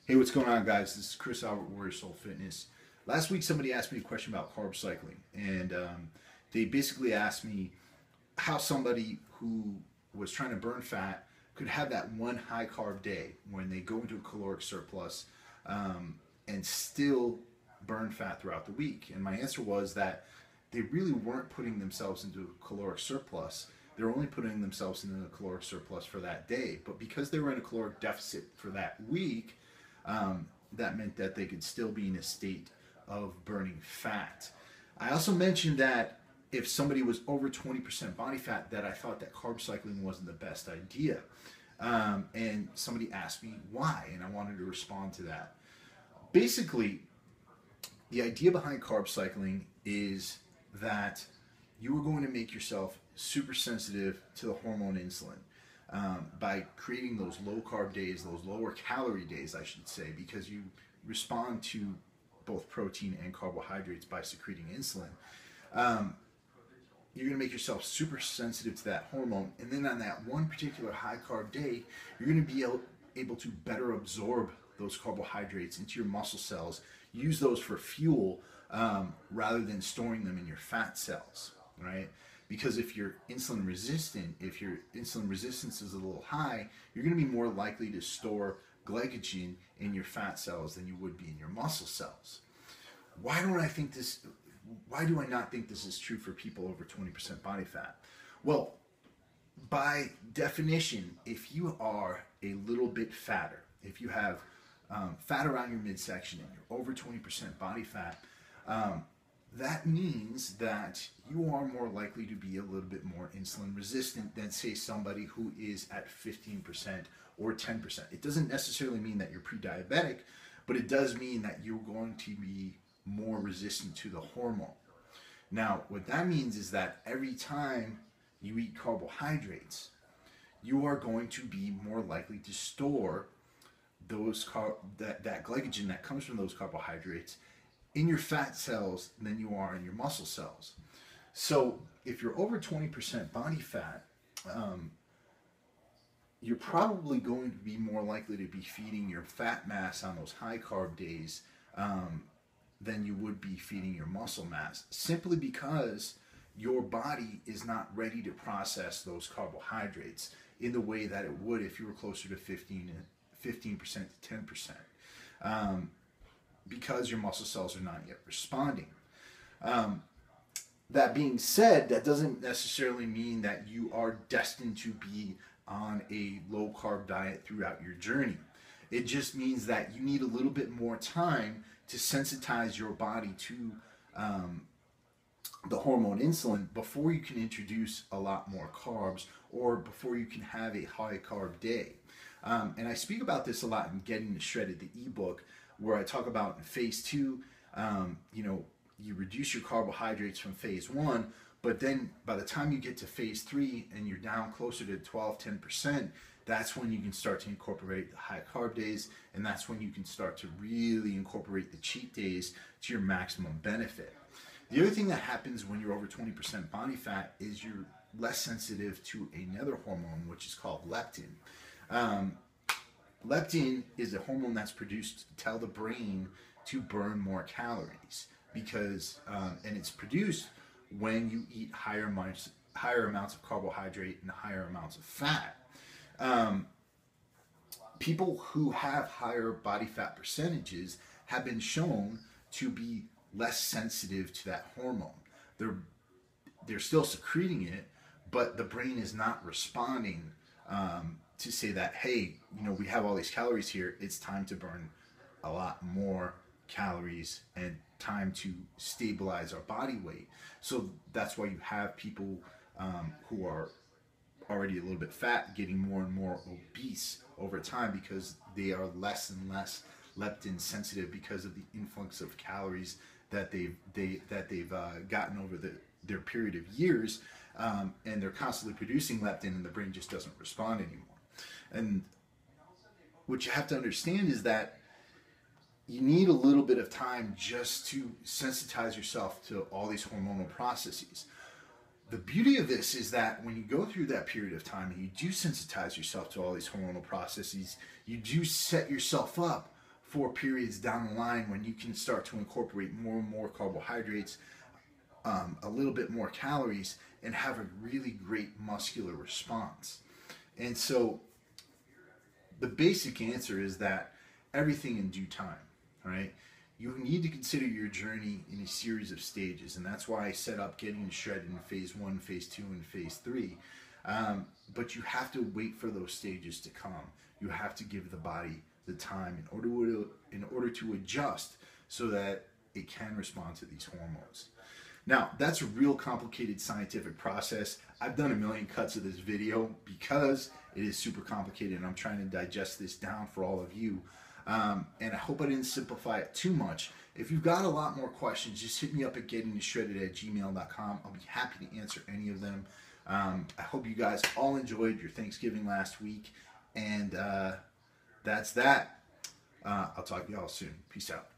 Hey, what's going on, guys? This is Chris Albert, Warrior Soul Fitness. Last week, somebody asked me a question about carb cycling, and they basically asked me how somebody who was trying to burn fat could have that one high carb day when they go into a caloric surplus and still burn fat throughout the week. And my answer was that they really weren't putting themselves into a caloric surplus. They're only putting themselves into a caloric surplus for that day. But because they were in a caloric deficit for that week, that meant that they could still be in a state of burning fat. I also mentioned that if somebody was over 20% body fat, that I thought that carb cycling wasn't the best idea. And somebody asked me why, and I wanted to respond to that. Basically, the idea behind carb cycling is that you are going to make yourself super sensitive to the hormone insulin by creating those low carb days, those lower calorie days, I should say, because you respond to both protein and carbohydrates by secreting insulin. You're going to make yourself super sensitive to that hormone, and then on that one particular high carb day, you're going to be able to better absorb those carbohydrates into your muscle cells, use those for fuel rather than storing them in your fat cells, right? Because if you're insulin resistant, if your insulin resistance is a little high, you're going to be more likely to store glycogen in your fat cells than you would be in your muscle cells. Why do I not think this is true for people over 20% body fat? Well, by definition, if you are a little bit fatter, if you have fat around your midsection and you're over 20% body fat, that means that you are more likely to be a little bit more insulin resistant than, say, somebody who is at 15% or 10%. It doesn't necessarily mean that you're pre-diabetic, but it does mean that you're going to be more resistant to the hormone. Now, what that means is that every time you eat carbohydrates, you are going to be more likely to store that glycogen that comes from those carbohydrates in your fat cells than you are in your muscle cells. So if you're over 20% body fat, you're probably going to be more likely to be feeding your fat mass on those high carb days than you would be feeding your muscle mass, simply because your body is not ready to process those carbohydrates in the way that it would if you were closer to 15% to 10%. Because your muscle cells are not yet responding. That being said, that doesn't necessarily mean that you are destined to be on a low carb diet throughout your journey. It just means that you need a little bit more time to sensitize your body to the hormone insulin before you can introduce a lot more carbs or before you can have a high carb day. And I speak about this a lot in Getting Shredded, the ebook, where I talk about in phase 2, you reduce your carbohydrates from phase 1, but then by the time you get to phase 3 and you're down closer to 12-10%, that's when you can start to incorporate the high carb days, and that's when you can start to really incorporate the cheat days to your maximum benefit. The other thing that happens when you're over 20% body fat is you're less sensitive to another hormone, which is called leptin. Leptin is a hormone that's produced to tell the brain to burn more calories because, and it's produced when you eat higher amounts of carbohydrate and higher amounts of fat. People who have higher body fat percentages have been shown to be less sensitive to that hormone. They're still secreting it, but the brain is not responding to say that, hey, we have all these calories here, it's time to burn a lot more calories and time to stabilize our body weight. So that's why you have people who are already a little bit fat getting more and more obese over time, because they are less and less leptin sensitive because of the influx of calories that they've gotten over their period of years, and they're constantly producing leptin, and the brain just doesn't respond anymore. And what you have to understand is that you need a little bit of time just to sensitize yourself to all these hormonal processes. The beauty of this is that when you go through that period of time and you do sensitize yourself to all these hormonal processes, you do set yourself up for periods down the line when you can start to incorporate more and more carbohydrates, a little bit more calories, and have a really great muscular response. And so the basic answer is that everything in due time, right? You need to consider your journey in a series of stages, and that's why I set up getting shredded in phase 1, phase 2, and phase 3. But you have to wait for those stages to come. You have to give the body the time in order to adjust so that it can respond to these hormones. Now, that's a real complicated scientific process. I've done a million cuts of this video because it is super complicated, and I'm trying to digest this down for all of you. And I hope I didn't simplify it too much. If you've got a lot more questions, just hit me up at gettingshredded@gmail.com. I'll be happy to answer any of them. I hope you guys all enjoyed your Thanksgiving last week, and that's that. I'll talk to y'all soon. Peace out.